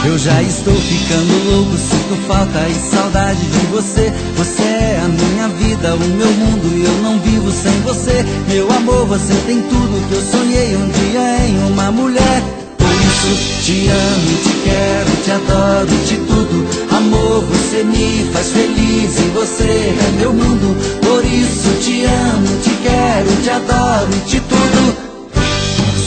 Eu já estou ficando louco, sinto falta e saudade de você. Você é a minha vida, o meu mundo e eu não vivo sem você. Meu amor, você tem tudo que eu sonhei um dia em uma mulher. Por isso te amo, te quero, te adoro, te tudo. Amor, você me faz feliz e você é meu mundo. Por isso te amo, te quero, te adoro, te tudo.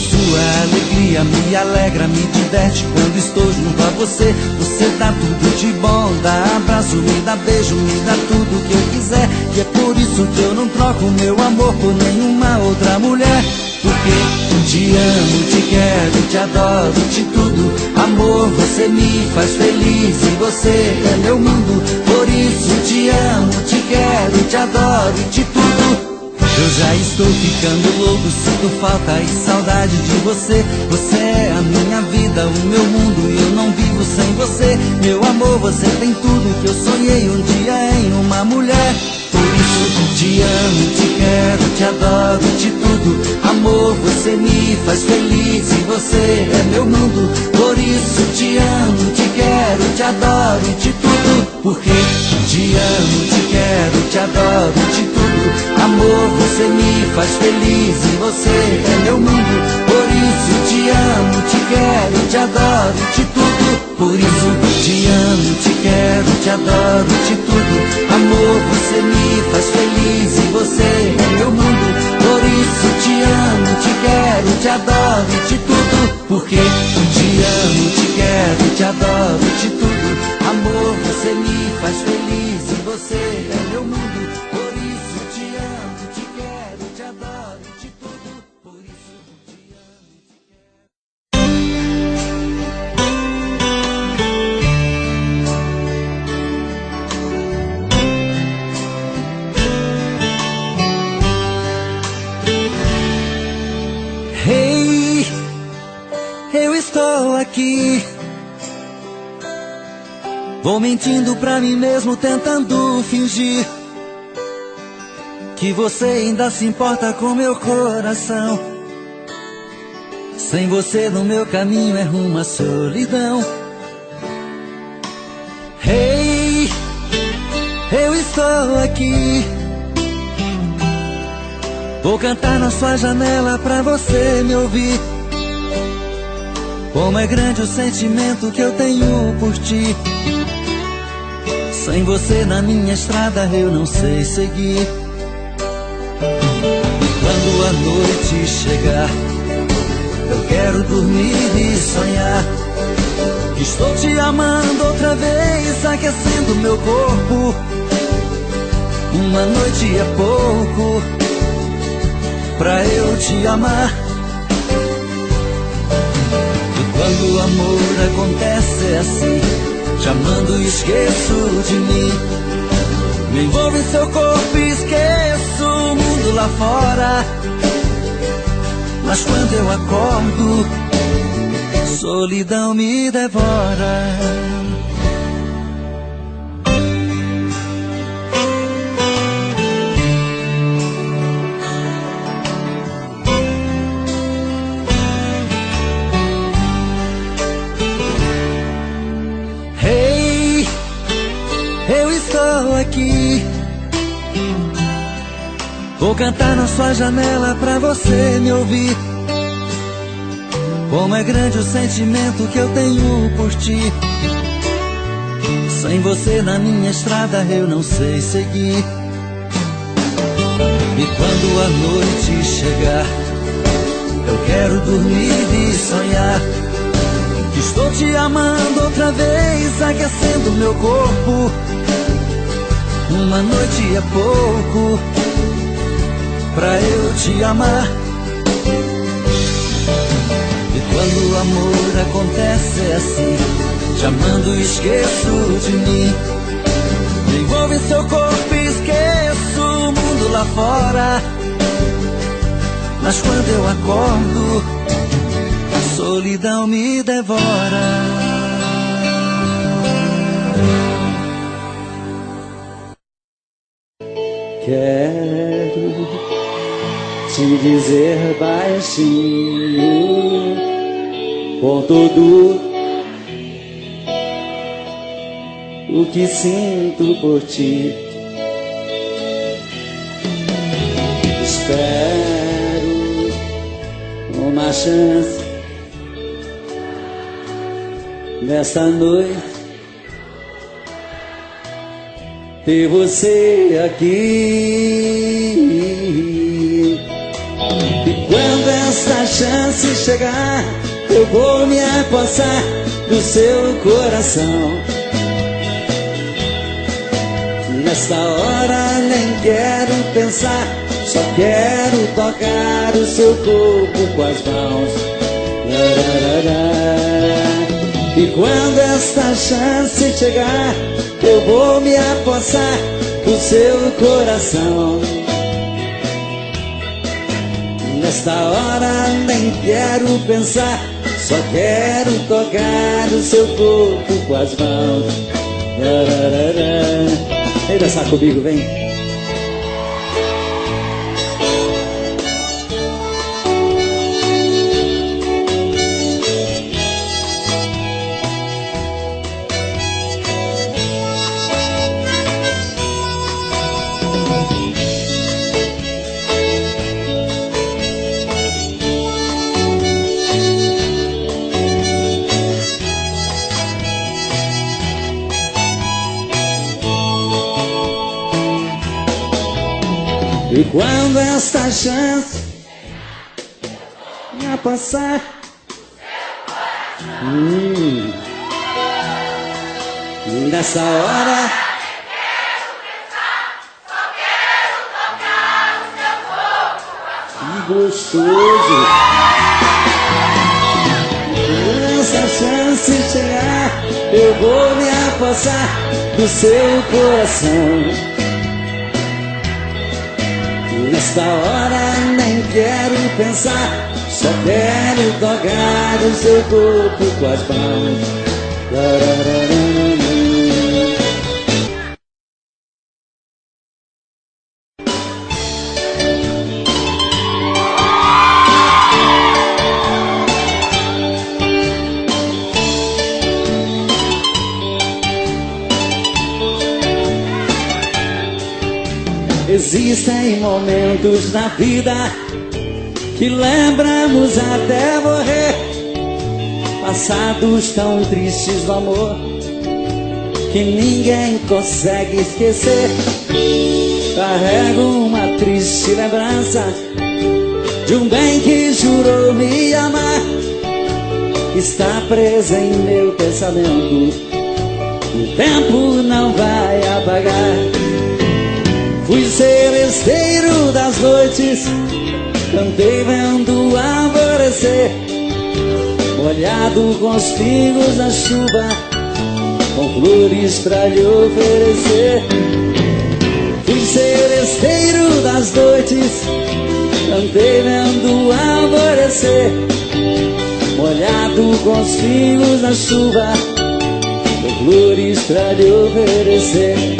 Sua alegria me alegra, me diverte quando estou junto a você. Você dá tudo de bom, dá abraço, me dá beijo, me dá tudo que eu quiser. E é por isso que eu não troco meu amor por nenhuma outra mulher. Porque te amo, te quero, te adoro, te tudo. Amor, você me faz feliz e você é meu mundo. Por isso te amo, te quero, te adoro, te tudo. Eu já estou ficando louco, sinto falta e saudade de você. Você é a minha vida, o meu mundo e eu não vivo sem você. Meu amor, você tem tudo que eu sonhei um dia em uma mulher. Por isso te amo, te quero, te adoro, te tudo. Amor, você me faz feliz e você é meu mundo. Por isso te amo, te quero, te adoro, te tudo. Porque te amo, te quero, te adoro, te tudo. Amor, você me faz feliz e você é meu mundo. Por isso te amo, te quero, te adoro, te tudo. Por isso te amo, te quero, te adoro, te tudo. Amor, você me faz feliz e você é meu mundo. Por isso te amo, te quero, te adoro, te tudo. Porque te amo, te quero, te adoro, te tudo. Amor, você me faz feliz e você é meu mundo. Por isso te amo, te quero, te adoro, te tudo. Por isso te amo, te quero. Hey, eu estou aqui. Vou mentindo pra mim mesmo, tentando fingir que você ainda se importa com meu coração. Sem você no meu caminho é rumo à solidão. Hey, eu estou aqui. Vou cantar na sua janela pra você me ouvir. Como é grande o sentimento que eu tenho por ti. Sem você na minha estrada eu não sei seguir. E quando a noite chegar, eu quero dormir e sonhar que estou te amando outra vez, aquecendo meu corpo. Uma noite é pouco pra eu te amar. E quando o amor acontece é assim, te amando e esqueço de mim. Me envolvo em seu corpo e esqueço o mundo lá fora. Mas quando eu acordo, solidão me devora. Aqui vou cantar na sua janela pra você me ouvir. Como é grande o sentimento que eu tenho por ti. Sem você na minha estrada eu não sei seguir. E quando a noite chegar, eu quero dormir e sonhar que estou te amando outra vez, aquecendo meu corpo. Uma noite é pouco pra eu te amar. E quando o amor acontece é assim, te amando e esqueço de mim. Me envolvo em seu corpo e esqueço o mundo lá fora. Mas quando eu acordo, a solidão me devora. Quero te dizer baixinho, com todo o que sinto por ti. Espero uma chance nesta noite ter você aqui. E quando esta chance chegar, eu vou me apossar do seu coração. Nesta hora nem quero pensar, só quero tocar o seu corpo com as mãos. E quando esta chance chegar, eu vou me apossar do seu coração. Nesta hora nem quero pensar, só quero tocar o seu corpo com as mãos. Vem dançar comigo, vem. E quando esta chance me passar, nessa hora que gostoso. Quando essa chance chegar, eu vou me apossar do seu coração. Nesta hora nem quero pensar, só quero tocar o seu corpo com as mãos. Existem momentos na vida que lembramos até morrer, passados tão tristes do amor que ninguém consegue esquecer. Carrego uma triste lembrança de um bem que jurou me amar, está presa em meu pensamento, o tempo não vai apagar. Fui seresteiro das noites, cantei vendo o alvorecer, molhado com os pingos da chuva, com flores pra lhe oferecer. Fui seresteiro das noites, cantei vendo o alvorecer, molhado com os pingos da chuva, com flores pra lhe oferecer.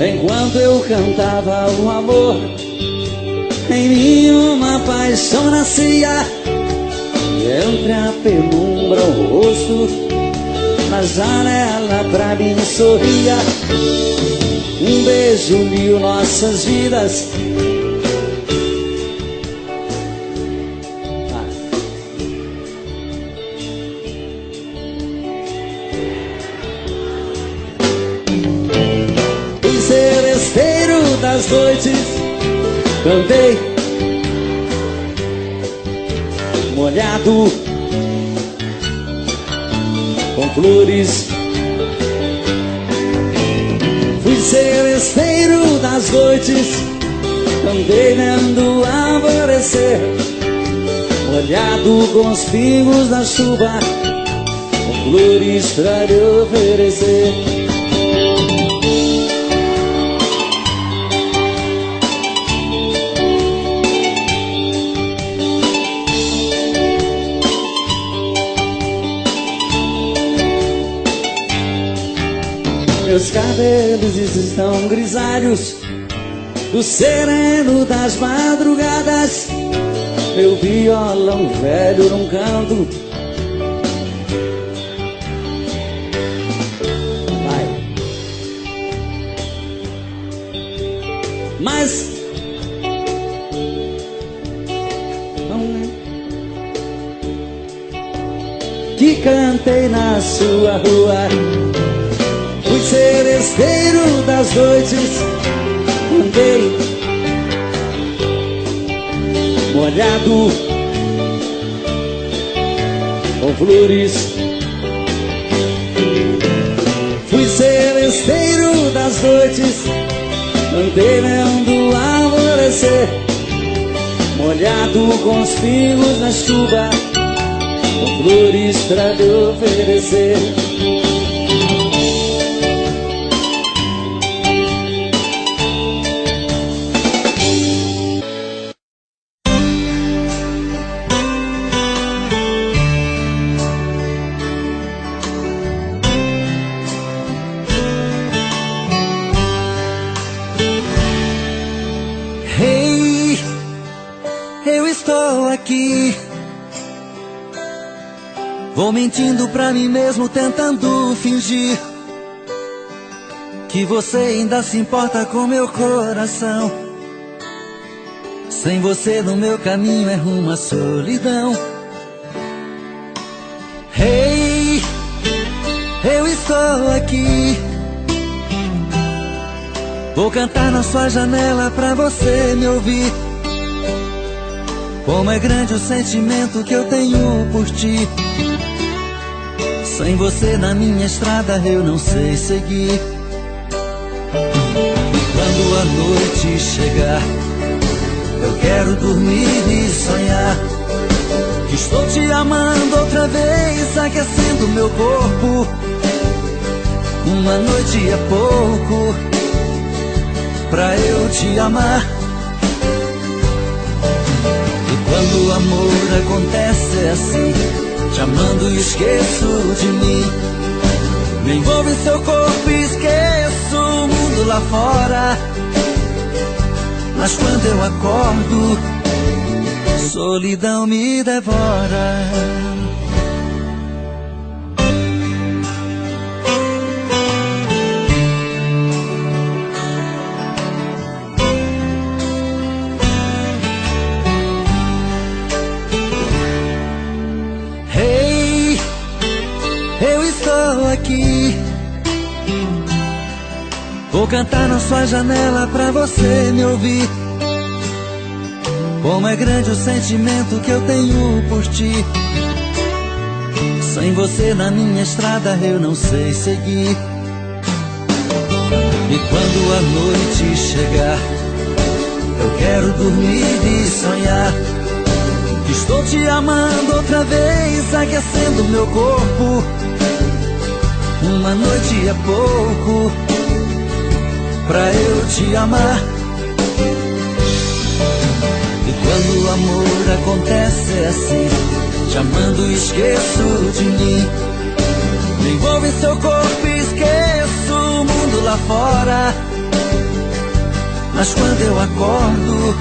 Enquanto eu cantava o amor, em mim uma paixão nascia, e entre a penumbra o rosto, na janela pra mim sorria. Um beijo uniu nossas vidas, das noites, cantei molhado com flores. Fui seresteiro das noites, cantei vendo o alvorecer, molhado com os pingos da chuva, com flores pra lhe oferecer. Meus cabelos estão grisalhos do sereno das madrugadas. Meu violão velho num canto. Vai. Mas que cantei na sua rua, fui seresteiro das noites, andei molhado com flores. Fui seresteiro das noites, andei vendo alvorecer, molhado com os pingos na chuva, com flores pra lhe oferecer. Hey, eu estou aqui. Vou mentindo pra mim mesmo, tentando fingir que você ainda se importa com meu coração. Sem você no meu caminho é rumo à solidão. Hey, eu estou aqui. Vou cantar na sua janela pra você me ouvir. Como é grande o sentimento que eu tenho por ti. Sem você na minha estrada eu não sei seguir. E quando a noite chegar, eu quero dormir e sonhar que estou te amando outra vez, aquecendo meu corpo. Uma noite é pouco pra eu te amar. E quando o amor acontece é assim, te amando e esqueço de mim. Me envolvo em seu corpo e esqueço o mundo lá fora. Mas quando eu acordo, solidão me devora. Hey, eu estou aqui. Vou cantar na sua janela pra você me ouvir. Como é grande o sentimento que eu tenho por ti. Sem você na minha estrada eu não sei seguir. E quando a noite chegar, eu quero dormir e sonhar que estou te amando outra vez, aquecendo meu corpo. Uma noite é pouco pra eu te amar. E quando o amor acontece é assim, te amando e esqueço de mim. Me envolvo em seu corpo e esqueço o mundo lá fora. Mas quando eu acordo,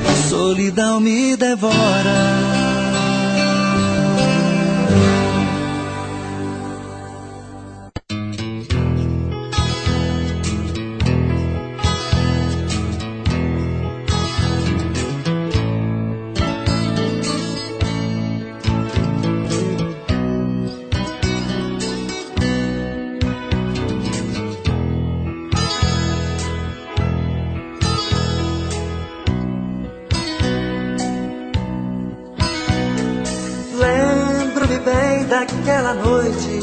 a solidão me devora. Lembro-me bem daquela noite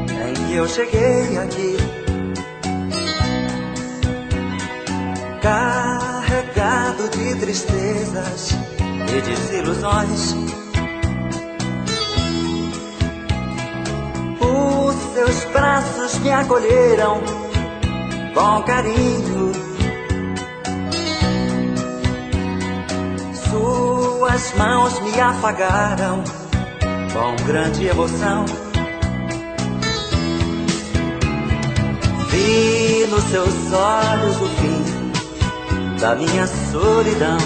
em que eu cheguei aqui, carregado de tristezas e desilusões. Os seus braços me acolheram com carinho, suas mãos me afagaram com grande emoção. Vi nos seus olhos o fim da minha solidão.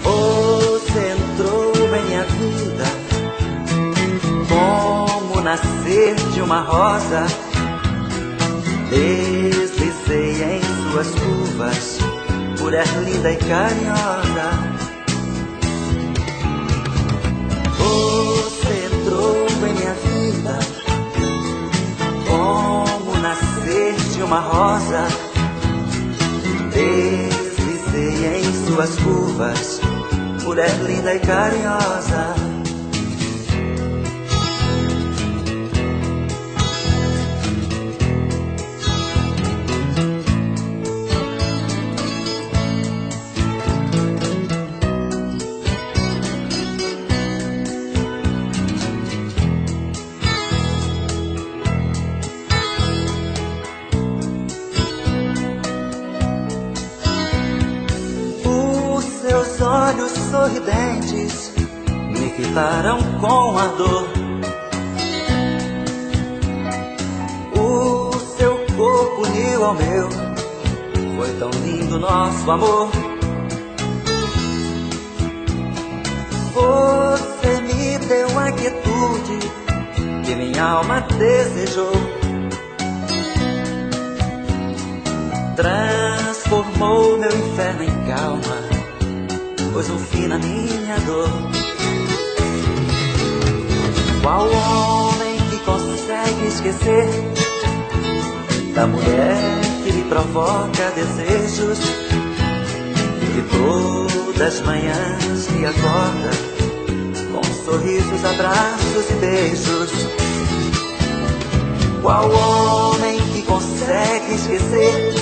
Você entrou em minha vida como nascer de uma rosa. Deslizei em suas curvas, mulher linda e carinhosa. Você entrou em minha vida como nascer de uma rosa. Deslizei em suas curvas, mulher linda e carinhosa. Seus olhos sorridentes me fitaram com ardor. O seu corpo uniu ao meu, foi tão lindo nosso amor. Você me deu a quietude que minha alma desejou. Transformou meu inferno em calma, pôs um fim na minha dor. Qual homem que consegue esquecer da mulher que lhe provoca desejos, que todas as manhãs lhe acorda com sorrisos, abraços e beijos? Qual homem que consegue esquecer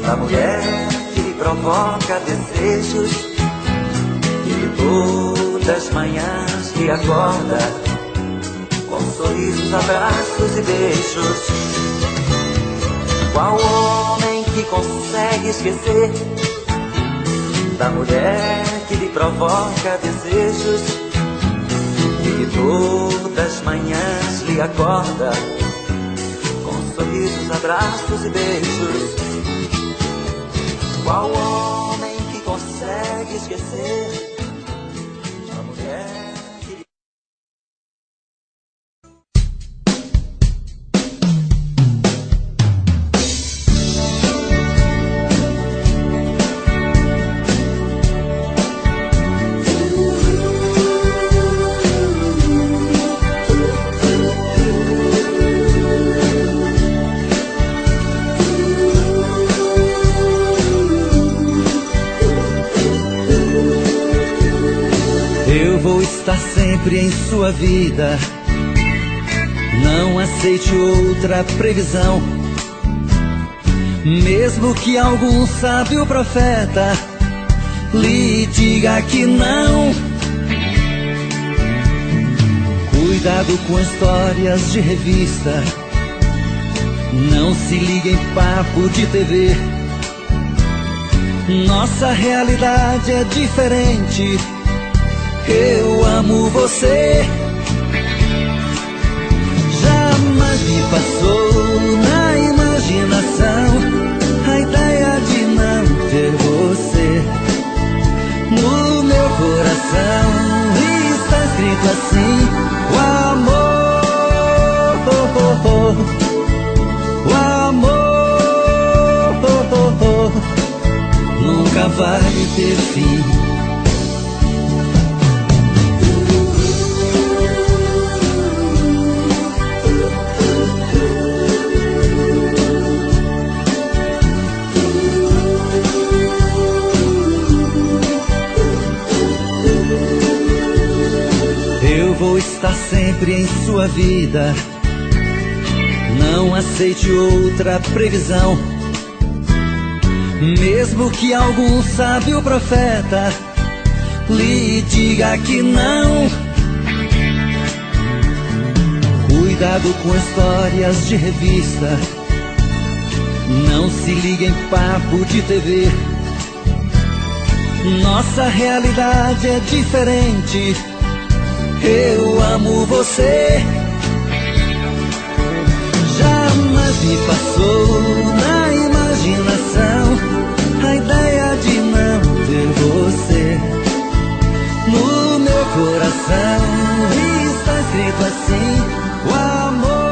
da mulher que lhe provoca desejos, que todas as manhãs lhe acorda com sorrisos, abraços e beijos? Qual homem que consegue esquecer da mulher que lhe provoca desejos, que todas as manhãs lhe acorda com sorrisos, abraços e beijos? Qual homem que consegue esquecer a mulher que... Eu vou estar sempre em sua vida, não aceite outra previsão. Mesmo que algum sábio profeta lhe diga que não. Cuidado com histórias de revista, não se ligue em papo de TV. Nossa realidade é diferente. Eu amo você. Jamais me passou na imaginação a ideia de não ter você. No meu coração está escrito assim: o amor, o amor nunca vai ter fim. Eu vou estar sempre em sua vida, não aceite outra previsão. Mesmo que algum sábio profeta lhe diga que não. Cuidado com histórias de revista, não se ligue em papo de TV. Nossa realidade é diferente. Eu amo você. me passou na imaginação a ideia de não ter você no meu coração. E está escrito assim: o amor.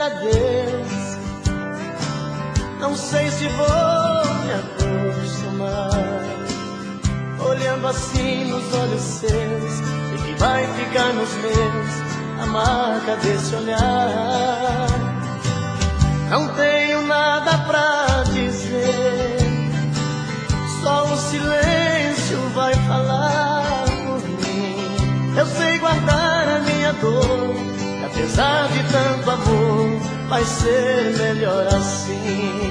adeus. Não sei se vou me acordar. acostumar. Olhando assim nos olhos seus, e que vai ficar nos meus a marca desse olhar. Não tenho nada pra dizer, só o silêncio vai falar por mim. Eu sei guardar a minha dor, que apesar de tanto amor, vai ser melhor assim.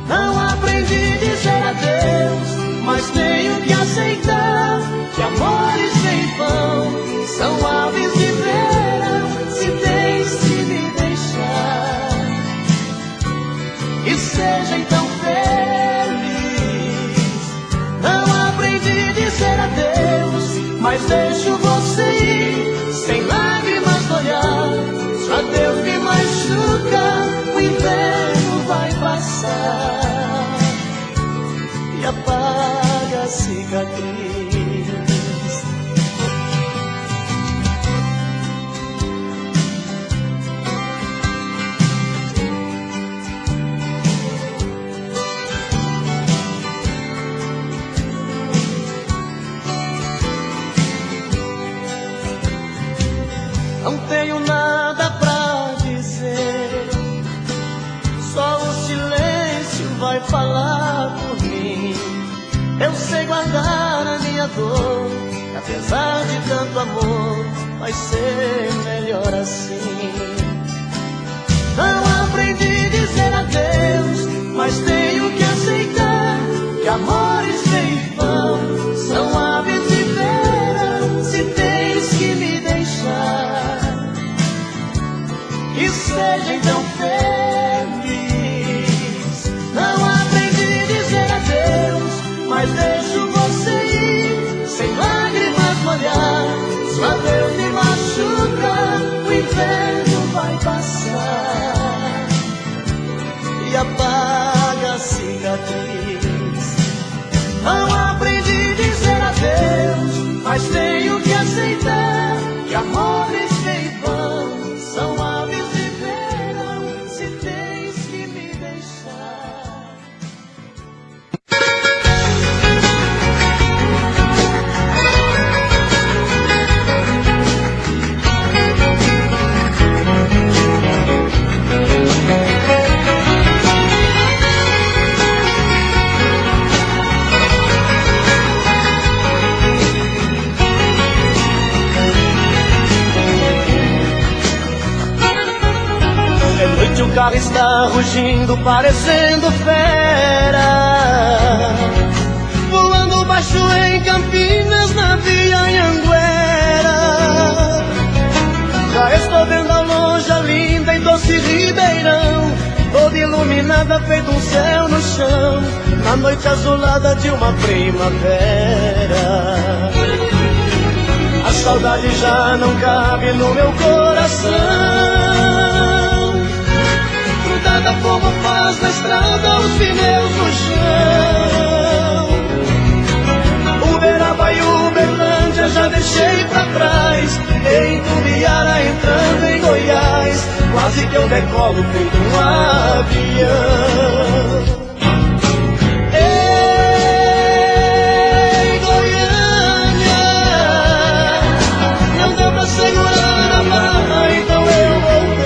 Não aprendi a dizer adeus, mas tenho que aceitar que amores sem vão são aves de verão, se tens que me deixar. E seja então feliz. Não aprendi a dizer adeus, mas deixo você ir, sem lágrimas no olhar. Se o adeus me machuca, o inverno vai passar e apaga a cicatriz. Não tenho nada pra dizer, só o silêncio vai falar por mim. Eu sei guardar a minha dor, que apesar de tanto amor, vai ser melhor assim. Não aprendi a dizer adeus, mas tenho que aceitar que amores sem vão são aves de verão, se tens que me deixar. E seja então feliz. Não aprendi a dizer adeus, mas deixo você ir, sem lágrimas no olhar. Se o adeus me machuca, o inverno vai passar e apaga a cicatriz. Não aprendi a dizer adeus, mas tenho que aceitar que amores sem vão são aves de verão, se tens que me deixar. O carro está rugindo, parecendo fera, voando baixo em Campinas, na Via Anhanguera. Já estou vendo ao longe a linda e doce Ribeirão, toda iluminada, feito um céu no chão, na noite azulada de uma primavera. A saudade já não cabe no meu coração, como faz na estrada os pneus no chão. Uberaba e Uberlândia já deixei pra trás, em Tubiara entrando em Goiás, quase que eu decolo feito um avião. Ei, Goiânia, não deu pra segurar a barra, então eu voltei.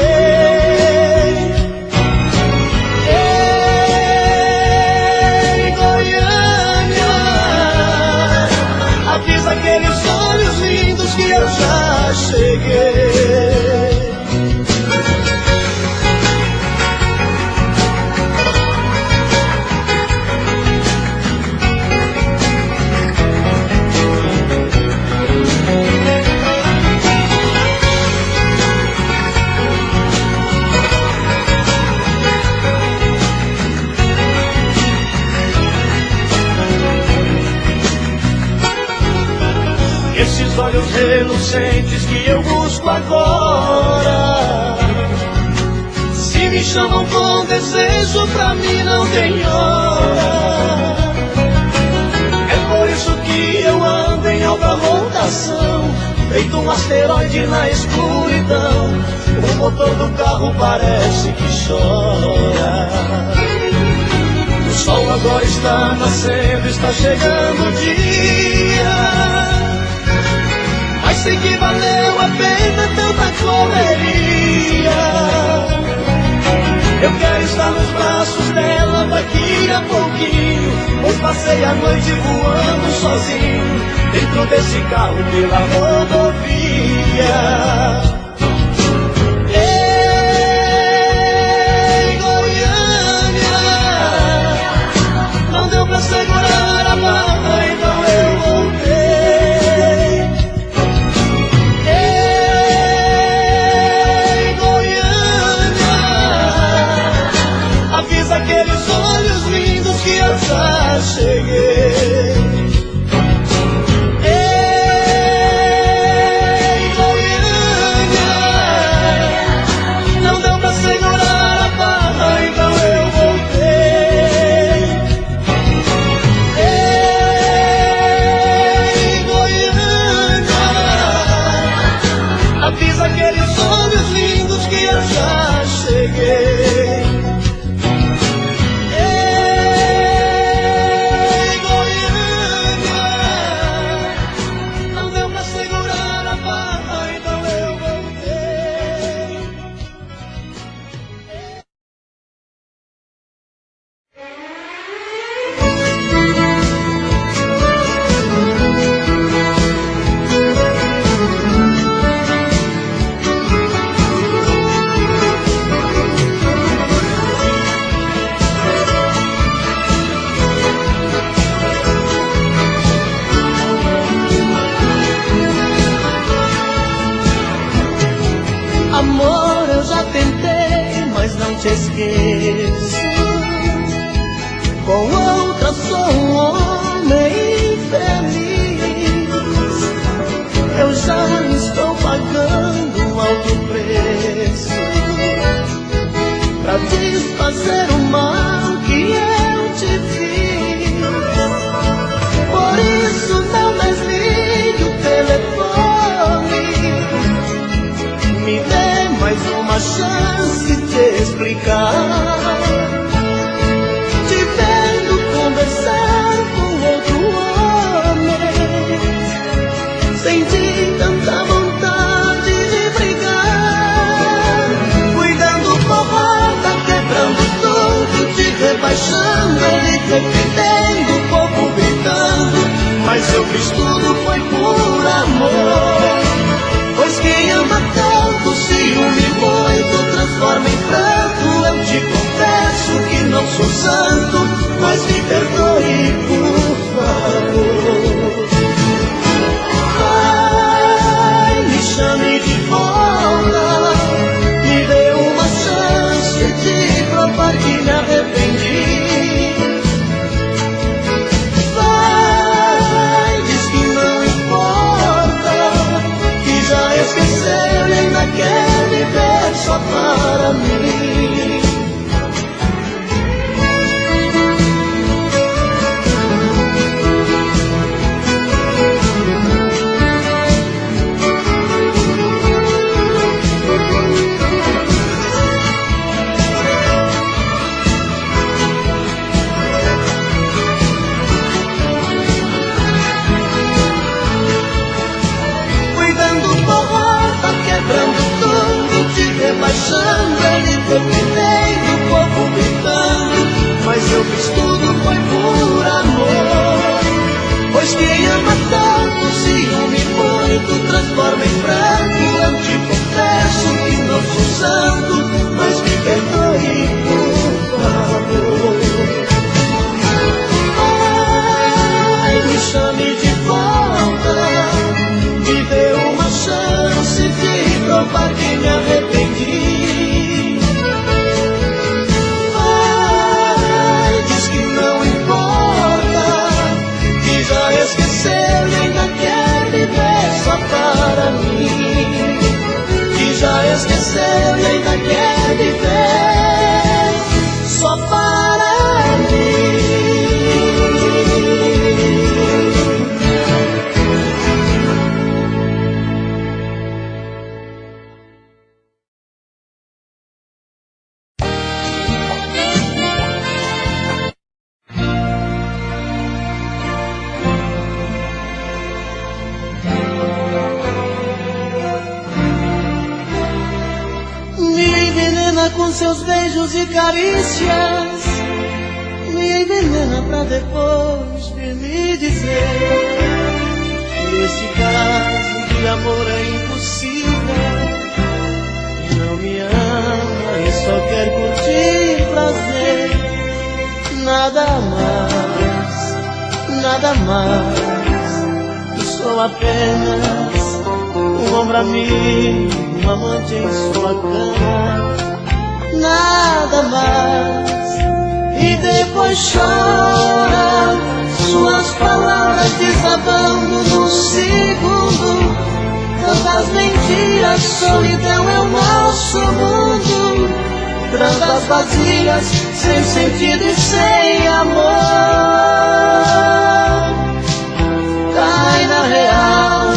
Aqueles olhos lindos que eu já cheguei. Esses olhos relucentes que eu busco agora, se me chamam com desejo, pra mim não tem hora. É por isso que eu ando em alta rotação, feito um asteroide na escuridão. O motor do carro parece que chora. O sol agora está nascendo, está chegando o dia. Mas sei que valeu a pena tanta correria. Eu quero estar nos braços dela daqui a pouquinho, pois passei a noite voando sozinho dentro desse carro pela rodovia. Segurar a barra, então eu voltei. Ei, Goiânia, avisa aqueles olhos lindos que eu já cheguei. Ei, Goiânia, não deu pra segurar a barra, então eu voltei. Avisa aqueles olhos lindos que eu já cheguei. Ei, Goiânia, não deu pra segurar a barra, então eu voltei. Amor, eu já tentei, mas não te esqueço. Com outra sou um homem infeliz. Eu já estou pagando um alto preço pra desfazer o mal que eu te fiz. Por isso não desligue o telefone, me dê mais uma chance de explicar. Te vendo conversar com outro homem, senti tanta vontade de brigar. Fui dando porrada, quebrando tudo, te rebaixando, ele defendendo, o povo gritando. Mas eu fiz tudo, foi por amor. Pois quem ama tanto, ciúme muito, transforma em pranto. Eu te confesso que não sou santo, mas me perdoe, por favor. Vai, me chame de volta, me dê uma chance de provar que me arrependi. Vai, diz que não importa, já esqueceu e ainda quer viver só para mim. Quebrando tudo, te rebaixando, ele defendendo, o povo gritando. Mas eu fiz tudo, foi por amor. Pois quem ama tanto, ciúme muito, transforma em pranto. Eu te confesso que não sou santo, mas me perdoe, por favor. Ai, me chame de volta, me dê uma chance de provar que me arrependi. Vai, diz que não importa, que já esqueceu e ainda quer viver só para mim. Que já esqueceu e ainda quer viver só para mim. com seus beijos e carícias, me envenena pra depois vir me dizer que esse caso de amor é impossível. Não me ama e só quer curtir prazer. Nada mais, sou apenas um ombro amigo, um amante em sua cama. Nada mais. E depois chora, suas palavras desabando no segundo. Tantas mentiras, solidão é o nosso mundo. Trandas vazias, sem sentido e sem amor. Cai na real.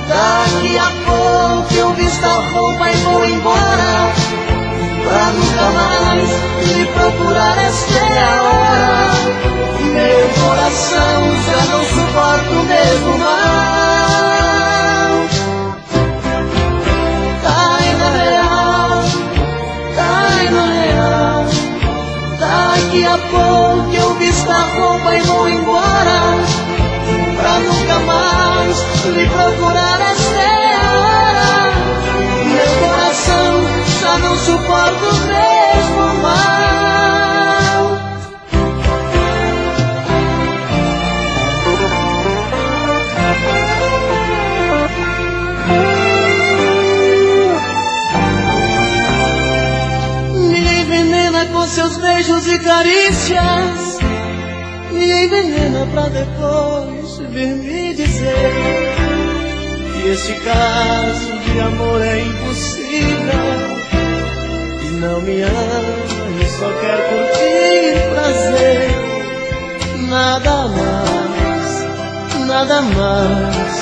Daqui a pouco eu visto a roupa e vou embora, pra nunca mais me procurar. Esta é a hora. Meu coração já não suporta o mesmo mal. Cai na real. Daqui a pouco eu visto a roupa e vou embora, pra nunca mais me procurar. Esta é a hora. Meu coração já não suporta o mesmo mal. Me envenena com seus beijos e carícias, me envenena pra depois vir me dizer que esse caso de amor é impossível. E não me ama e só quer curtir prazer. Nada mais,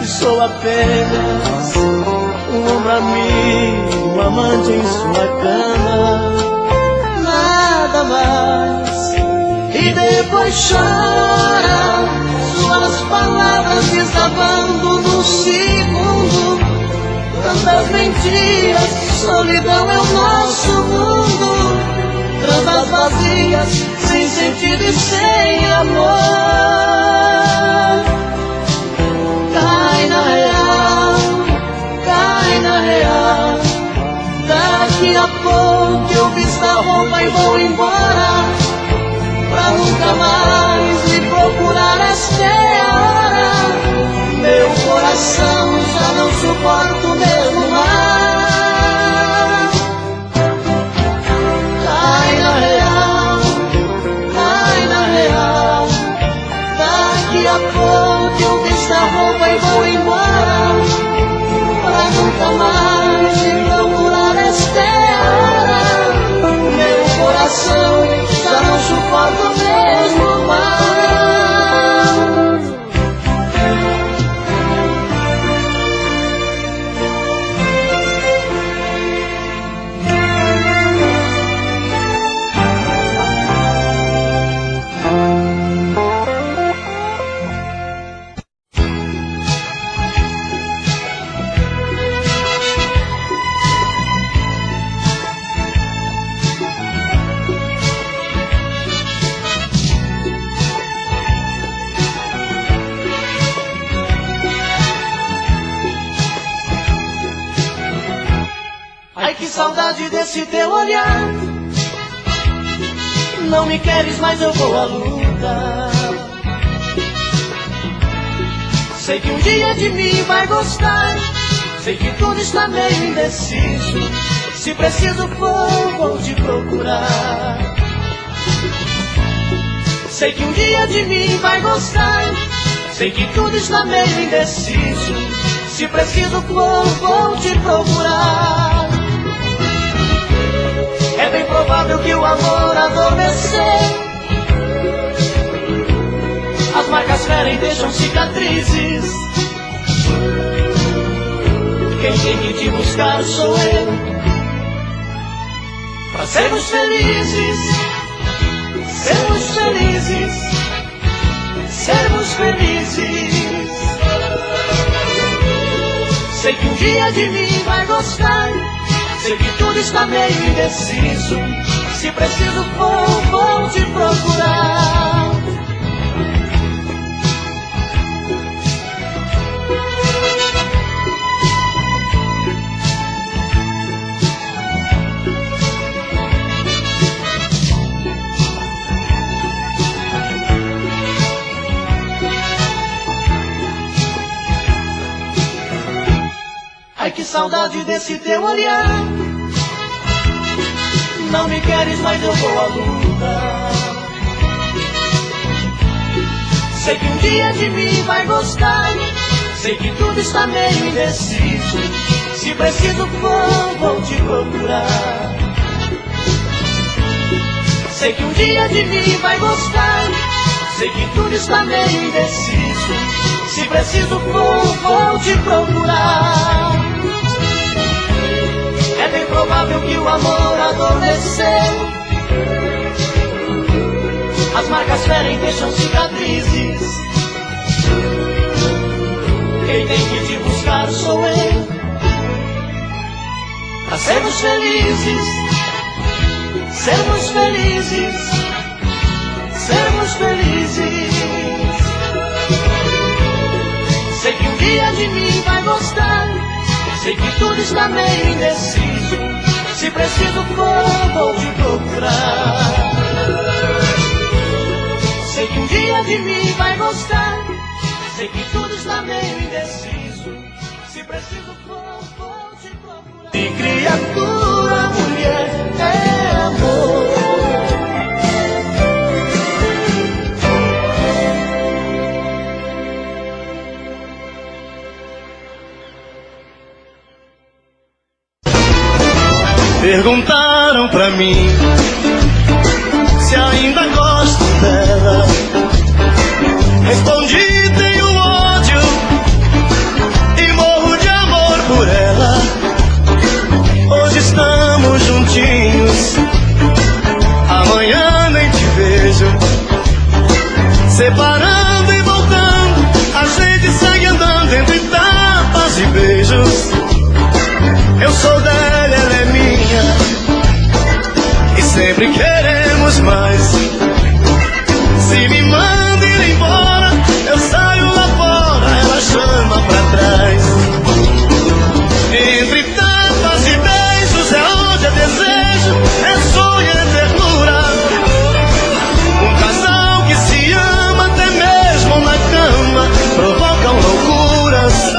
sou apenas um ombro amigo, um amante em sua cama. Nada mais. E depois chora, suas palavras desabando no segundo. Tantas mentiras, solidão é o nosso mundo. Trandas vazias, sem sentido e sem amor. Cai na real. Daqui a pouco eu visto a roupa e vou embora, pra nunca mais me procurar. Esta é a hora. Meu coração já não suporta o mesmo mal. Cai na real. Daqui a pouco eu visto a roupa e vou embora, pra nunca mais me procurar. Esta é a hora. Meu coração já não suporta o mesmo mal. Ai, que saudade desse teu olhar. Não me queres, mas eu vou à luta. Sei que um dia de mim vai gostar. Sei que tudo está meio indeciso. Se preciso for, vou te procurar. Sei que um dia de mim vai gostar. Sei que tudo está meio indeciso. Se preciso for, vou te procurar. É bem provável que o amor adormecer. As marcas ferem, deixam cicatrizes. Quem tem que te buscar sou eu, pra sermos felizes, sermos felizes, sermos felizes. Sei que um dia de mim vai gostar. Sei que tudo está meio indeciso. Se preciso for, vou te procurar. Ai, que saudade desse teu olhar. Não me queres, mas eu vou à luta. Sei que um dia de mim vai gostar. Sei que tudo está meio indeciso. Se preciso for, vou te procurar. Sei que um dia de mim vai gostar. Sei que tudo está meio indeciso. Se preciso for, vou te procurar. É bem provável que o amor adormeceu. As marcas ferem, deixam cicatrizes. Quem tem que te buscar sou eu. Pra sermos felizes, sermos felizes, sermos felizes. Sei que um dia de mim vai gostar. Sei que tudo está meio indeciso. Se preciso for, vou te procurar. Sei que um dia de mim vai gostar. Sei que tudo está meio indeciso. Se preciso for, vou te procurar. E criatura, mulher, é amor. Perguntaram pra mim se ainda gosto dela. Respondi, tenho ódio e morro de amor por ela. Hoje estamos juntinhos, amanhã nem te vejo. Separando e voltando, a gente segue andando entre tapas e beijos. Eu sou dela, ela é minha, e sempre queremos mais. Se me manda ir embora, eu saio lá fora, ela chama pra trás. Entre tapas e beijos é onde é desejo, é sonho, é ternura. Um casal que se ama até mesmo na cama provocam loucuras.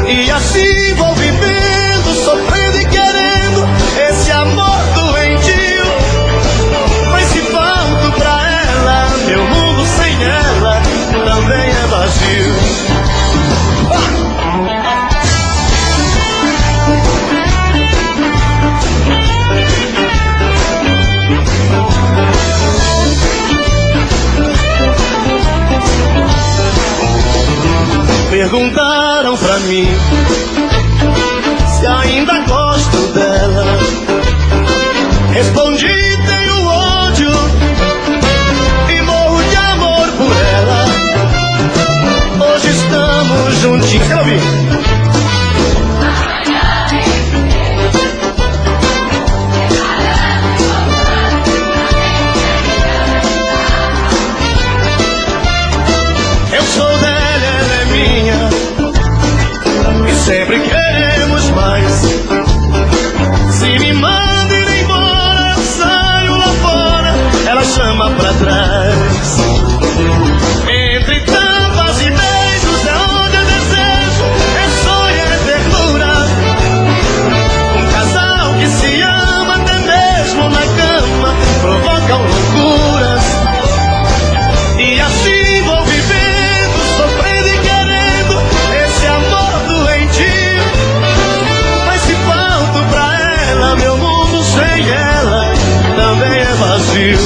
E assim vou vivendo, sofrendo e querendo esse amor doentio. Mas se falto pra ela, meu mundo sem ela também é vazio. Perguntaram pra mim se ainda gosto dela. Respondi, tenho ódio e morro de amor por ela. Hoje estamos juntinhos. Quero ouvir. Eu sou dela, ela é minha, e sempre queremos mais. Se me manda ir embora, eu saio lá fora, ela chama pra trás. Entre tapas e beijos é onde é desejo, é sonho, é ternura. Um casal que se ama até mesmo na cama provocam loucuras. E assim vou vivendo, sofrendo e querendo esse amor doentio. Mas se falto pra ela, meu mundo sem ela também é vazio.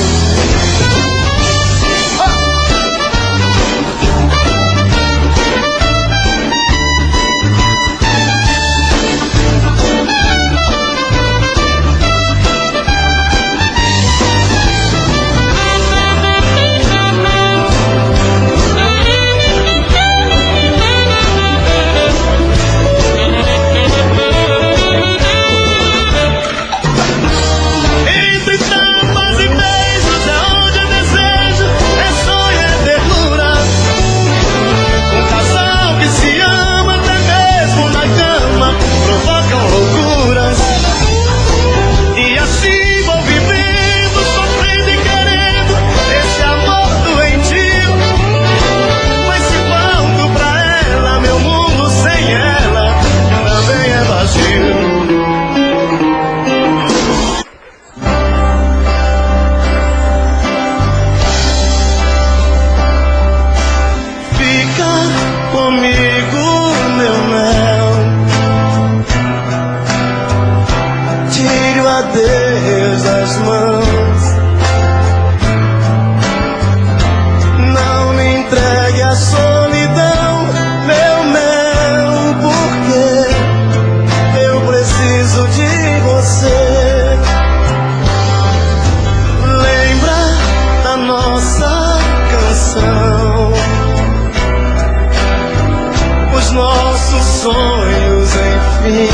os nossos sonhos, enfim.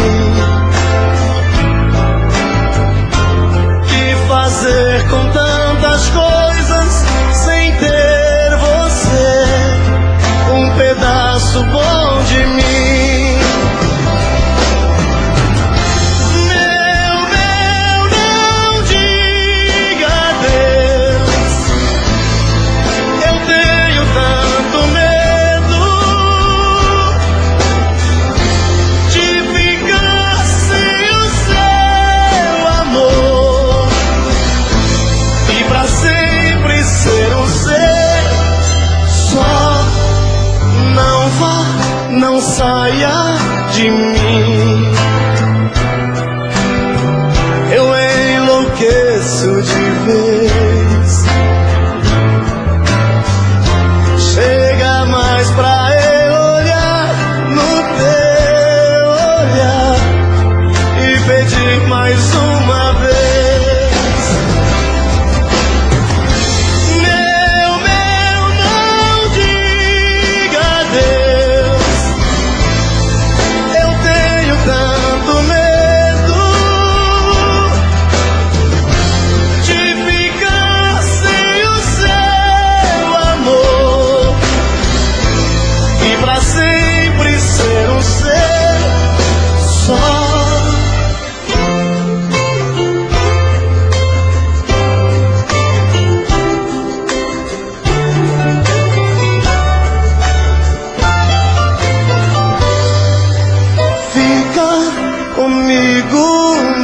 Que fazer com tantas coisas sem ter você, um pedaço bom de mim. Não saia de mim, eu enlouqueço de vez. Chega mais pra eu olhar no teu olhar e pedir mais uma vez.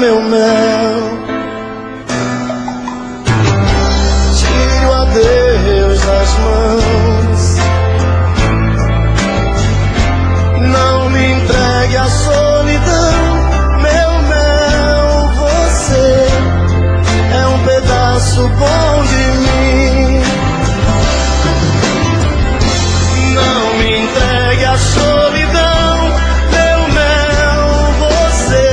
Meu mel, tire o adeus das mãos, não me entregue à solidão. Meu mel, você é um pedaço bom de mim. Não me entregue à solidão. Meu mel, você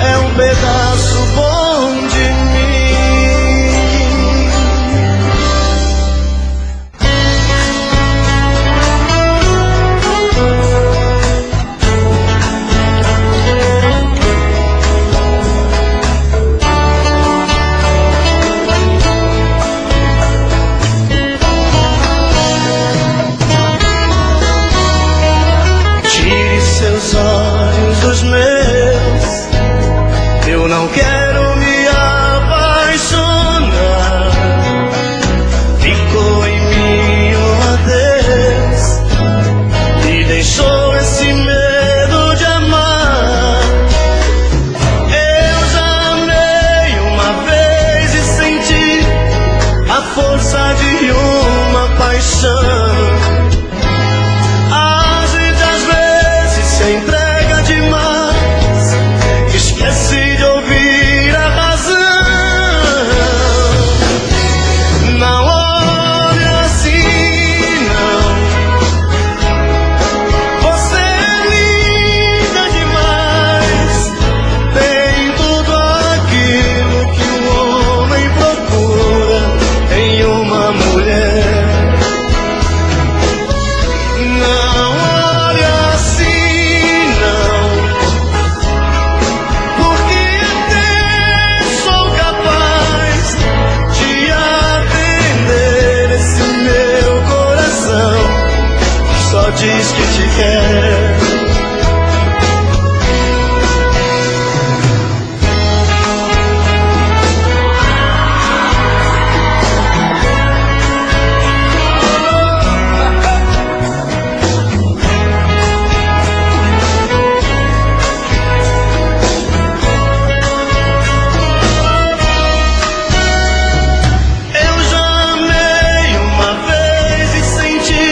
é um pedaço bom de Tire seus olhos dos meus, eu não quero me apaixonar. Ficou em mim um adeus e deixou esse medo de amar. Eu já amei uma vez e senti a força de uma paixão. A gente às vezes se entrega demais, esquece de ouvir a razão. Não olhe assim, não. Você é linda demais, tem tudo aquilo que um homem procura em uma mulher. Não olhe assim, não, porque até sou capaz de atender esse meu coração que só diz que te quer. Eu já amei uma vez e senti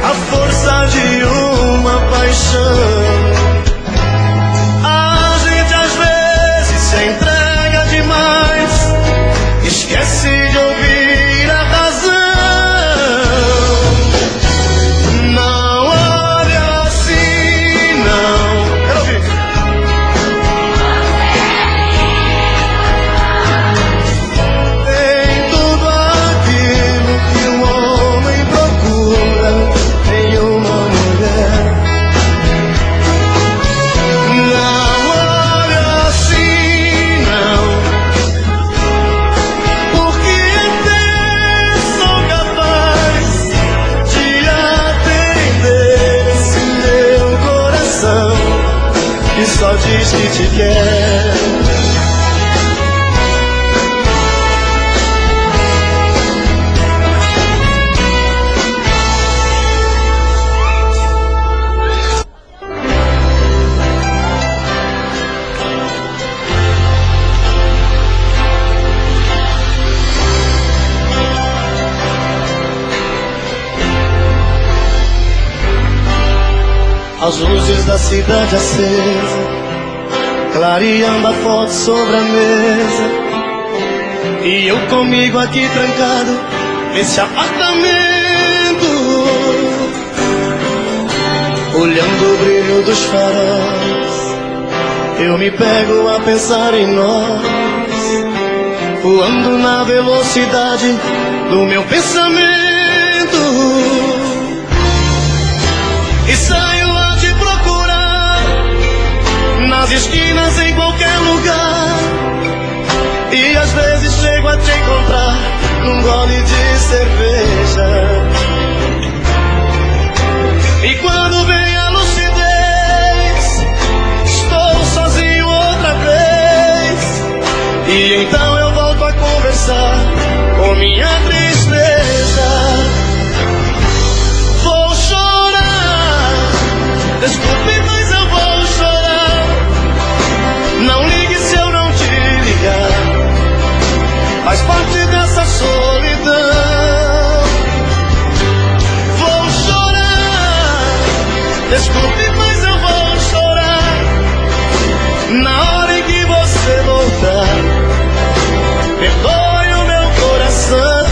a força de uma diz que te quer. As luzes da cidade acesa, clareando a foto sobre a mesa, e eu comigo aqui trancado nesse apartamento, olhando o brilho dos faróis. Eu me pego a pensar em nós, voando na velocidade do meu pensamento, e saio a te procurar nas esquinas, em qualquer lugar, e às vezes chego a te encontrar num gole de cerveja. E quando vem a lucidez, estou sozinho outra vez, e então eu volto a conversar com minha tristeza. Vou chorar, desculpe, mas eu vou chorar. Não ligue se eu não te ligar, faz parte dessa solidão. Vou chorar, desculpe, mas eu vou chorar. Na hora em que você voltar, perdoe o meu coração.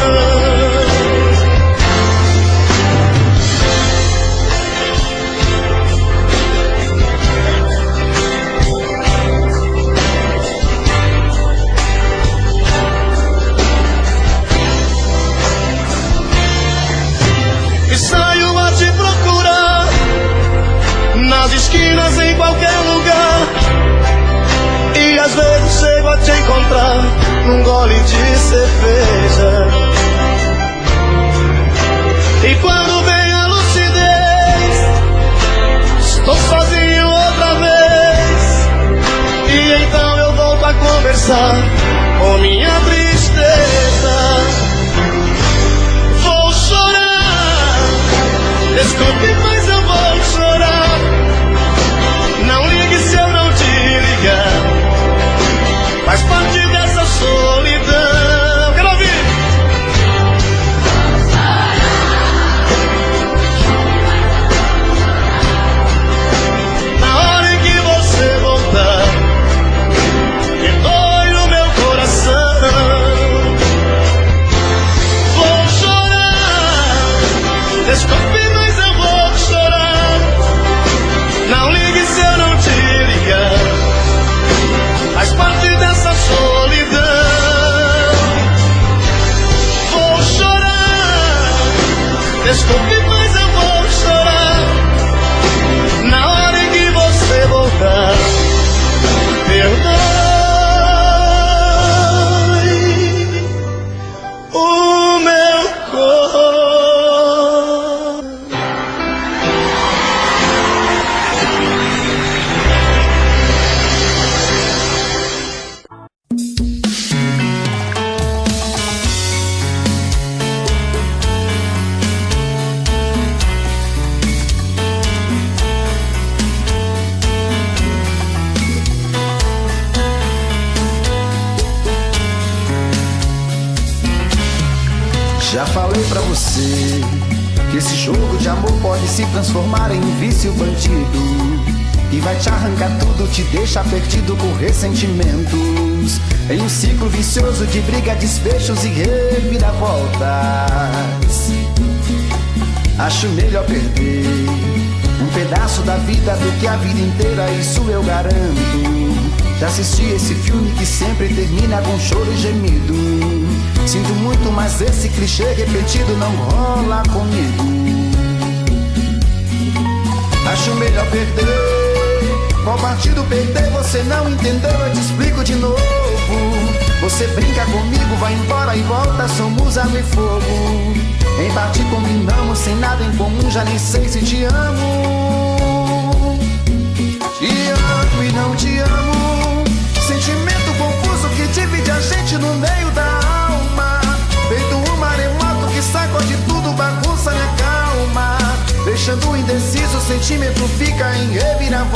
E saio a te procurar nas esquinas, em qualquer lugar, e às vezes chego a te encontrar num gole de cerveja. E quando vem a lucidez, estou sozinho outra vez, e então eu volto a conversar com minha tristeza. Vou chorar, desculpe, mas eu vou chorar. Não ligue se eu não te ligar, faz parte dessa solidão. Quero ouvir. Na hora em que você voltar, perdoe o meu coração. Vou chorar, desculpe, mas eu vou chorar. Não ligue se eu não te ligar, faz parte dessa solidão. Vou chorar, desculpe, mas eu vou chorar. Na hora em que você voltar, perdoe o meu coração. Já falei pra você que esse jogo de amor pode se transformar em um vício bandido, e vai te arrancar tudo, te deixar perdido com ressentimentos, em um ciclo vicioso de briga, desfechos e reviravoltas. Acho melhor perder um pedaço da vida do que a vida inteira, isso eu garanto. Já assisti esse filme que sempre termina com choro e gemido. Sinto muito, mas esse clichê repetido não rola comigo. Acho melhor perder. Qual partido perder? Você não entendeu, eu te explico de novo. Você brinca comigo, vai embora e volta, somos água e fogo. Em parte combinamos, sem nada em comum, já nem sei se te amo. Te amo e não te sentimento fica em reviravoltas.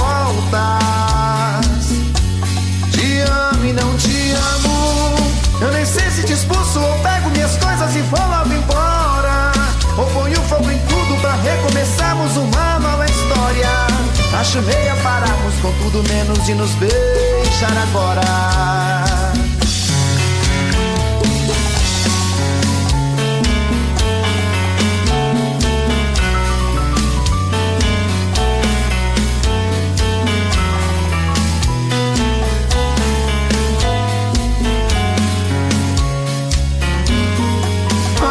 Te amo e não te amo. Eu nem sei se te expulso ou pego minhas coisas e vou logo embora, ou ponho fogo em tudo pra recomeçarmos uma nova história. Acho meia pararmos com tudo menos de nos beijar agora.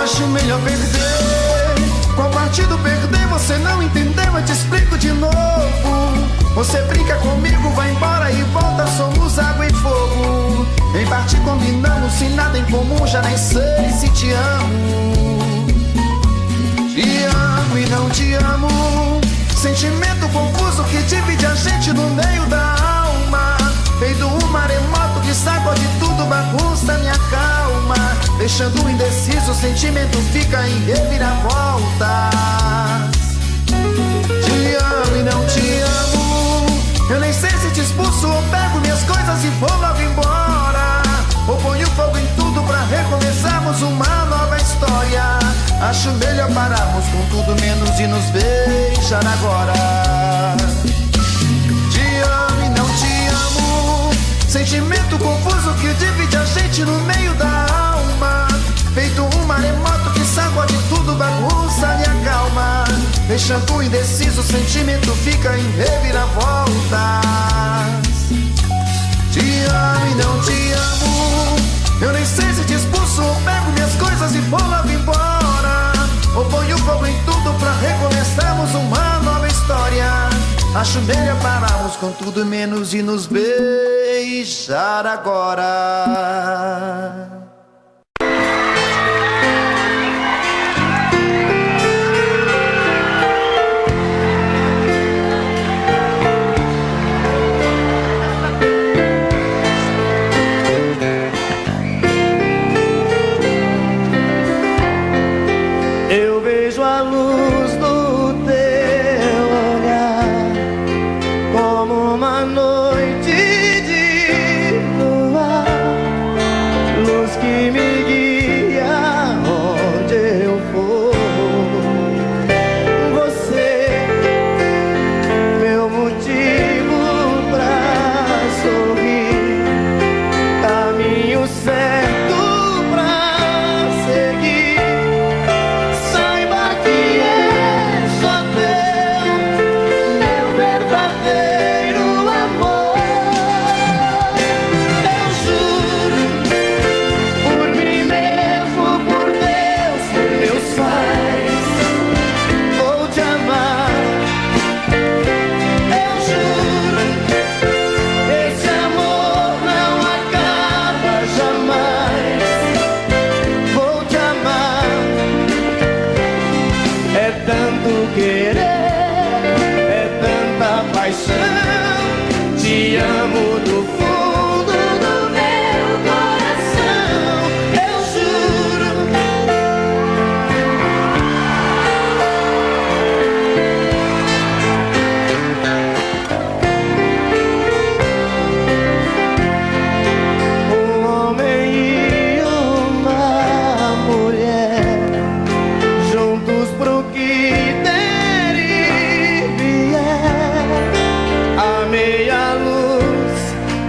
Acho melhor perder. Qual partido perder? Você não entendeu, eu te explico de novo. Você brinca comigo, vai embora e volta, somos água e fogo. Em parte combinamos, sem nada em comum, já nem sei se te amo. Te amo e não te amo. Sentimento confuso que divide a gente no meio da alma. Feito um maremoto que sacode tudo, bagunça minha calma. Deixando indeciso, o sentimento fica em reviravoltas. Te amo e não te amo. Eu nem sei se te expulso ou pego minhas coisas e vou logo embora, ou ponho fogo em tudo pra recomeçarmos uma nova história. Acho melhor pararmos com tudo menos de nos beijar agora. Te amo e não te amo. Sentimento confuso que divide a gente no meio da alma. Feito um maremoto que sacode tudo, bagunça minha calma. Deixando indeciso, o sentimento fica em reviravoltas. Te amo e não te amo. Eu nem sei se te expulso ou pego minhas coisas e vou logo embora, ou ponho fogo em tudo pra recomeçarmos uma nova história. Acho melhor pararmos com tudo menos de nos beijar agora. Eu vejo a luz do teu olhar como uma noite de lua, luz que me guia onde eu for. Você, meu motivo pra sorrir, caminho certo pra seguir. Saiba que é só teu, meu verdadeiro amor. Eu juro, por mim mesmo, por Deus, por meus pais, vou te amar. Eu juro, esse amor não acaba jamais. Vou te amar. É tanto querer, é tanta paixão. Te amo do fundo do meu coração. Eu juro. Um homem e uma mulher, juntos pro que der e vier. A meia luz,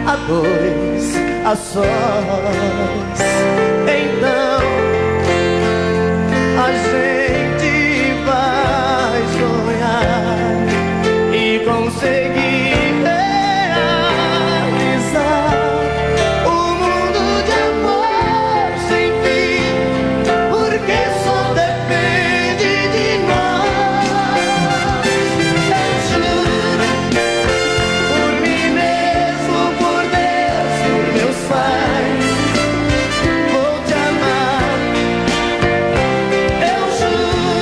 a dois, a sós. Então a gente vai sonhar e conseguir realizar um mundo de amor sem fim, porque só depende de nós. Eu juro, por mim mesmo, por Deus, por meus pais, vou te amar. Eu juro.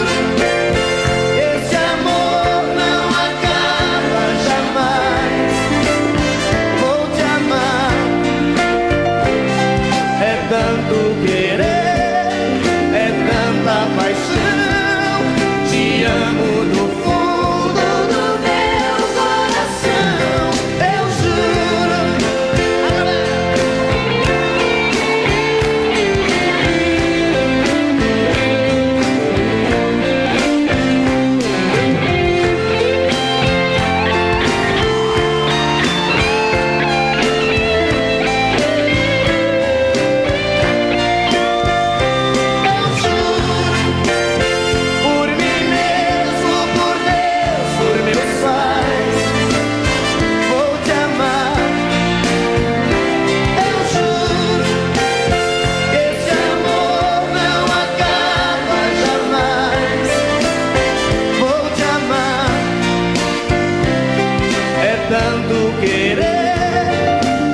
tanto querer,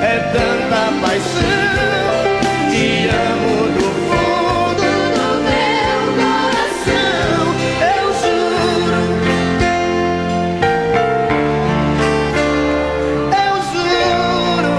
é tanta paixão. Te amo do fundo do meu coração, eu juro, eu juro.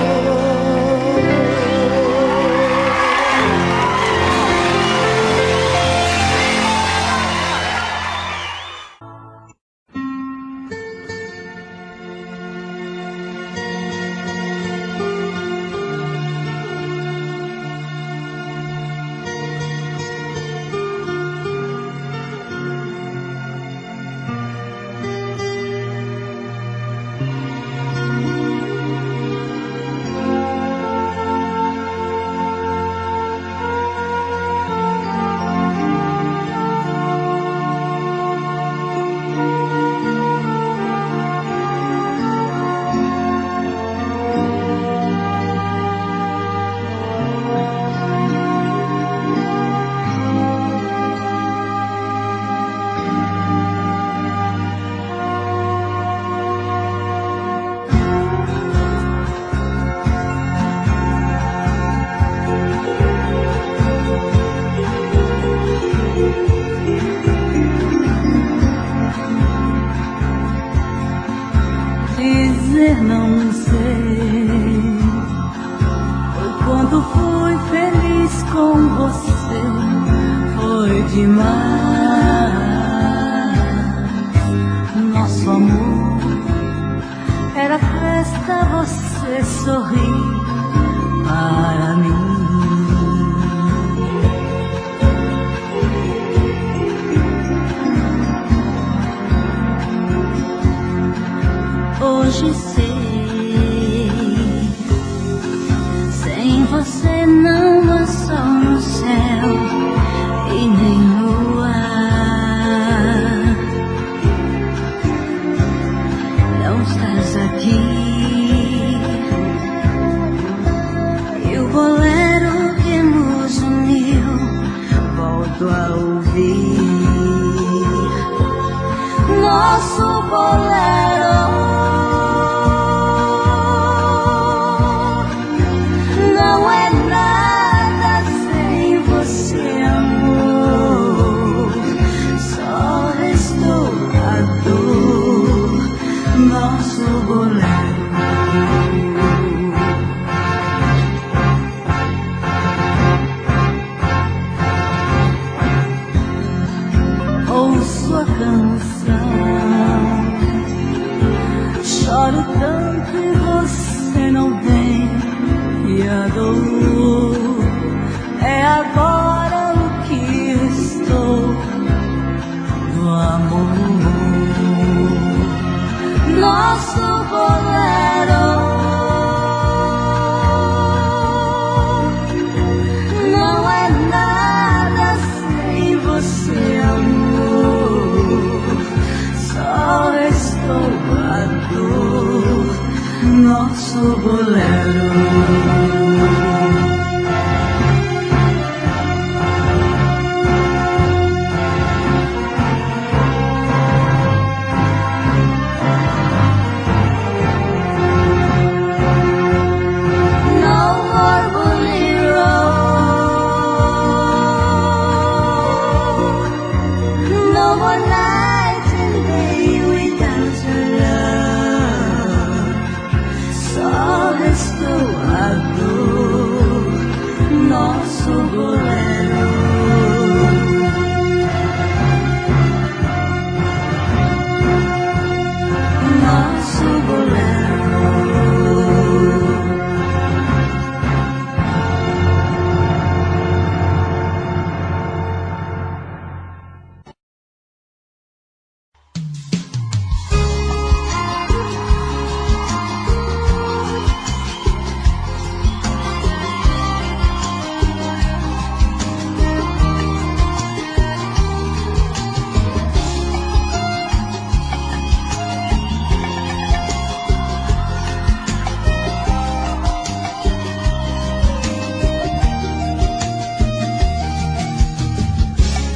Dizer não sei, foi quando fui feliz com você, foi demais. Nosso amor era festa, você sorri para mim. Hoje sei, sem você não há sol no céu e nem lua. Não estás aqui, e o bolero que nos uniu volto a ouvir. Nosso bolero não é nada sem você, amor. Só restou a dor, nosso bolero. Ouço a canção, choro tanto e você não vem. E a dor é agora o que estou do amor. Nosso bolero não é nada sem você, amor. Só restou a dor, nosso bolero.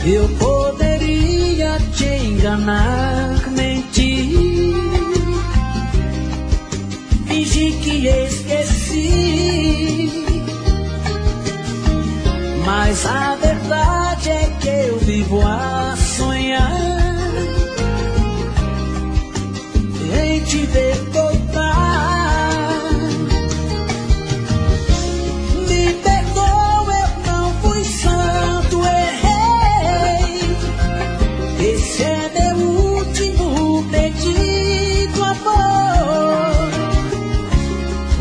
Eu poderia te enganar, mentir, que esqueci, mas a verdade é que eu vivo a sonhar em te ver voltar. Me perdoa, eu não fui santo, errei. Esse é meu último pedido, amor.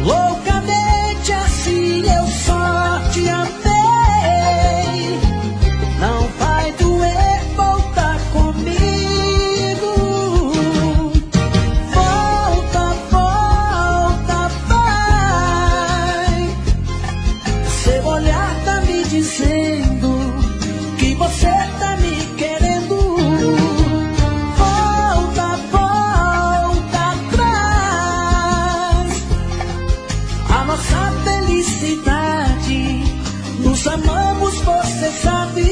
Loucamente assim eu só te amei. Não vai doer voltar comigo. Volta, volta, vai. Seu olhar tá me dizendo que você tá me querendo. Volta, volta atrás. A nossa felicidade, nos amamos, você sabe.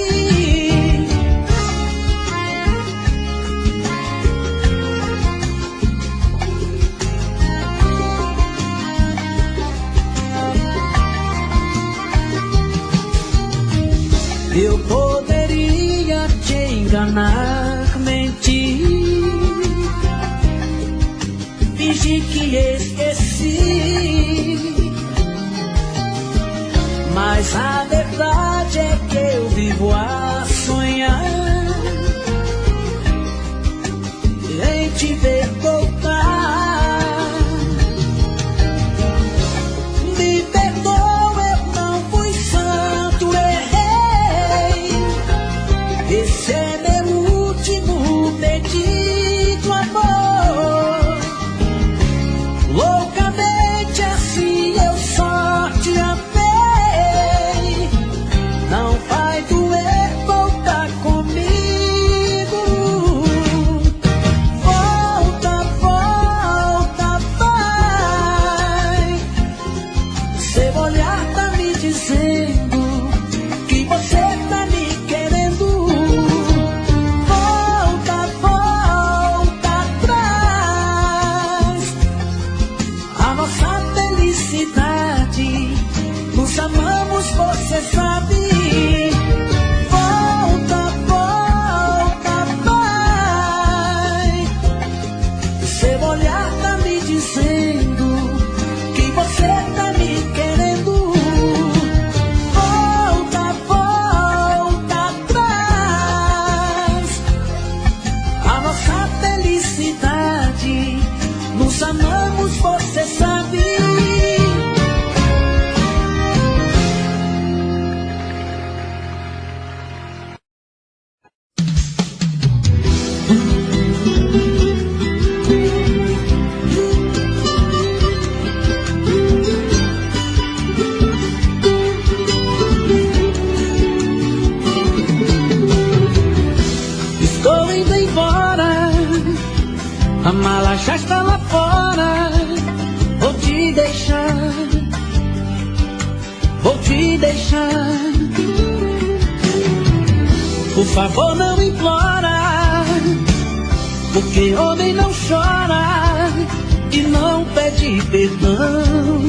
Eu poderia te enganar, mentir, fingir que esqueci, mas a verdade é que eu vivo a sonhar em te ver voltar. Me perdoa, eu não fui santo, errei. Esse é meu último pedido, amor. Loucamente assim eu só te amei. Não vai doer voltar comigo. Volta, volta, vai. Seu olhar tá me dizendo que você tá me querendo. Volta, volta atrás. A nossa felicidade, nos amamos, você sabe. Volta, volta, vai. Seu olhar tá me dizendo que você tá me querendo. Volta, volta atrás. A nossa felicidade, nos amamos, você sabe. Estou indo embora, a mala já está lá fora. Vou te deixar, vou te deixar. Por favor, não implora, porque homem não chora e não pede perdão,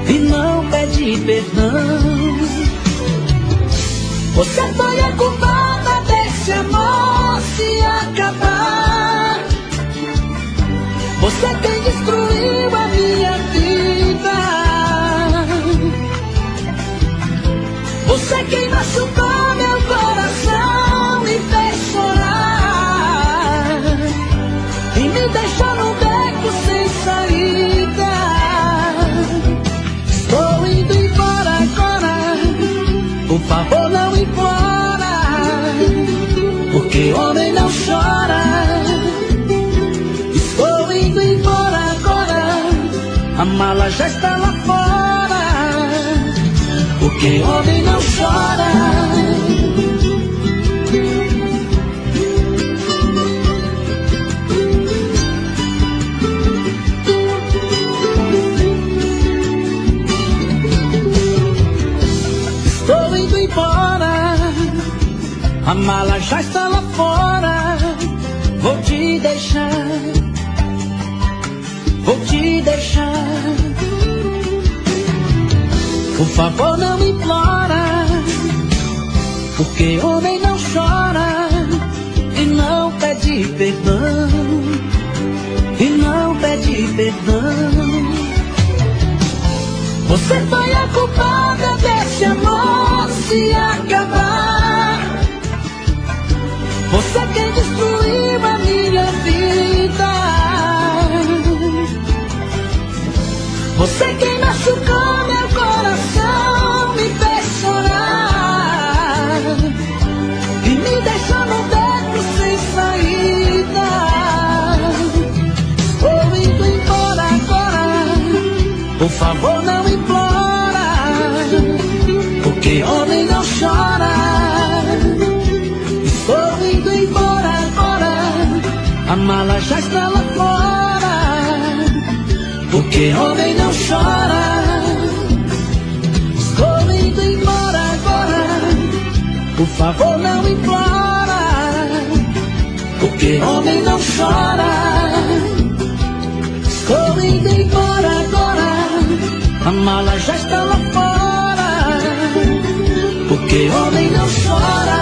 e não pede perdão. Você foi a culpada desse amor se acabar. Você quem destruiu a minha vida. Você quem machucou meu coração e fez chorar, e me deixou num beco sem saída. Estou indo embora agora, por favor não implora, porque homem não chora. Estou indo embora agora, a mala já está lá fora, porque homem não chora. Estou indo embora, a mala já está lá fora. Vou te deixar, vou te deixar. Por favor, não implora, porque homem não chora e não pede perdão, e não pede perdão. Você foi a culpada desse amor se acabar. Você quem destruiu a minha vida. Você quem machucou meu coração, me fez chorar e me deixou no beco sem saída. Estou indo embora agora, por favor não implora, porque homem não chora. Estou indo embora agora, a mala já está lá fora, porque homem não chora. Estou indo embora agora, por favor não implora, porque homem não chora. Estou indo embora agora, a mala já está lá fora, porque homem não chora.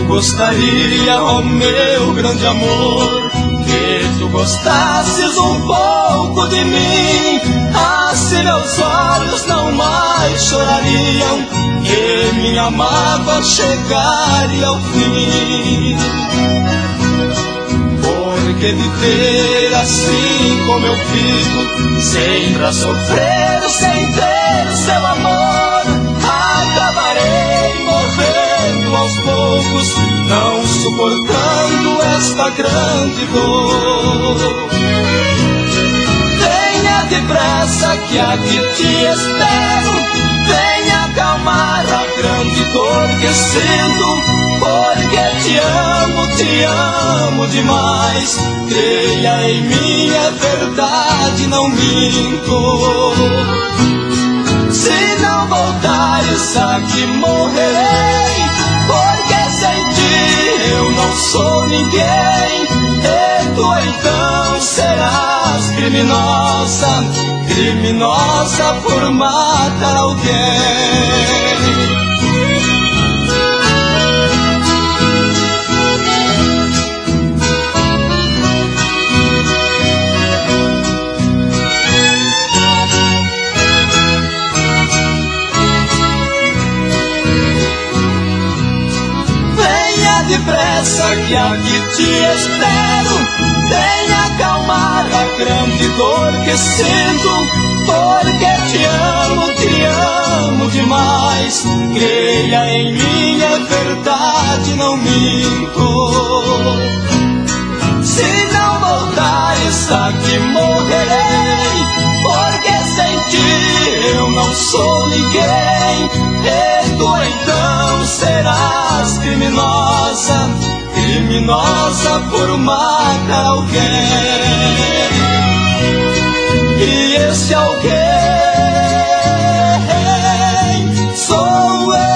Gostaria, ó meu grande amor, que tu gostasses um pouco de mim. Assim meus olhos não mais chorariam e minha mágoa chegaria ao fim. Porque viver assim como eu vivo, sempre a sofrer, sem ter seu amor, acabarei morrendo aos poucos, não suportando esta grande dor. Venha depressa que aqui te espero, venha acalmar a grande dor que sinto, porque te amo demais. Creia em mim, é verdade, não minto. Se não voltares aqui morrerei, porque sem ti eu não sou ninguém. E tu então serás criminosa, criminosa por matar alguém. Depressa que aqui te espero, venha acalmar a grande dor que sinto, porque te amo demais. Creia em mim, é verdade, não minto. Se não voltares aqui morrerei, porque sem ti eu não sou ninguém. E tu então serás criminosa, criminosa por matar alguém. E esse alguém sou eu.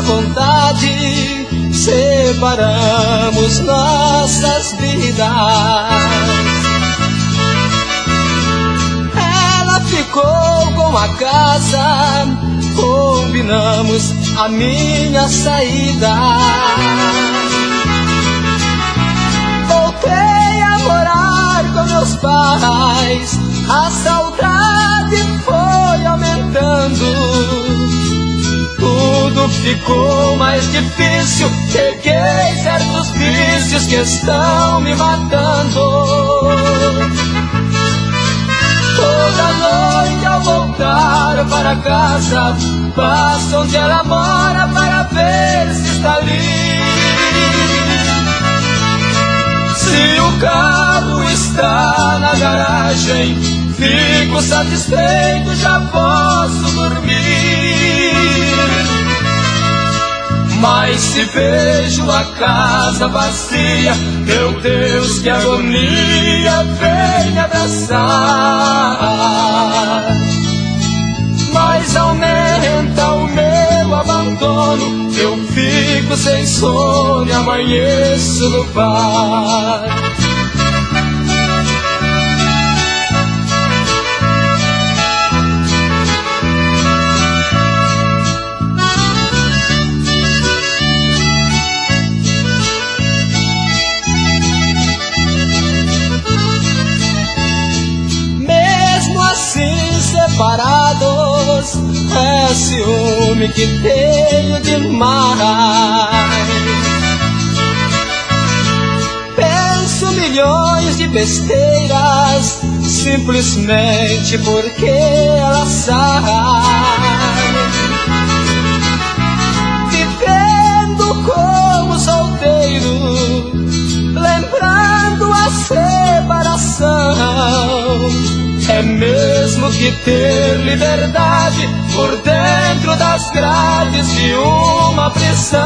Vontade, separamos nossas vidas. Ela ficou com a casa, combinamos a minha saída. Voltei a morar com meus pais, a saudade foi aumentando. Tudo tudo ficou mais difícil. Peguei certos vícios que estão me matando. Toda noite ao voltar para casa, passo onde ela mora para ver se está ali. Se o carro está na garagem, fico satisfeito, já posso dormir. Mas se vejo a casa vazia, meu Deus, que agonia, vem me abraçar. Mas aumenta o meu abandono, eu fico sem sono e amanheço no bar. Separados, é ciúme que tenho demais. Penso milhões de besteiras, simplesmente porque ela sai. Vivendo como solteiro, lembrando a separação. É mesmo que ter liberdade por dentro das grades de uma prisão.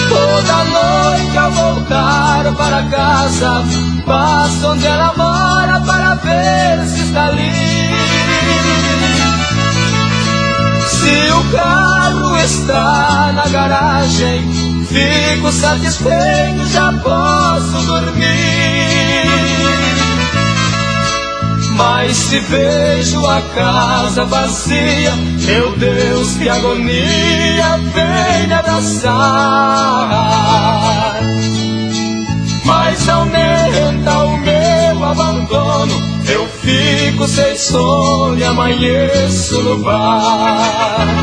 Toda noite ao voltar para casa, passo onde ela mora para ver se está ali. Se o carro está na garagem, fico satisfeito, já posso dormir. Mas se vejo a casa vazia, meu Deus, que agonia, vem me abraçar. Mas aumenta o meu abandono, eu fico sem sono e amanheço no bar.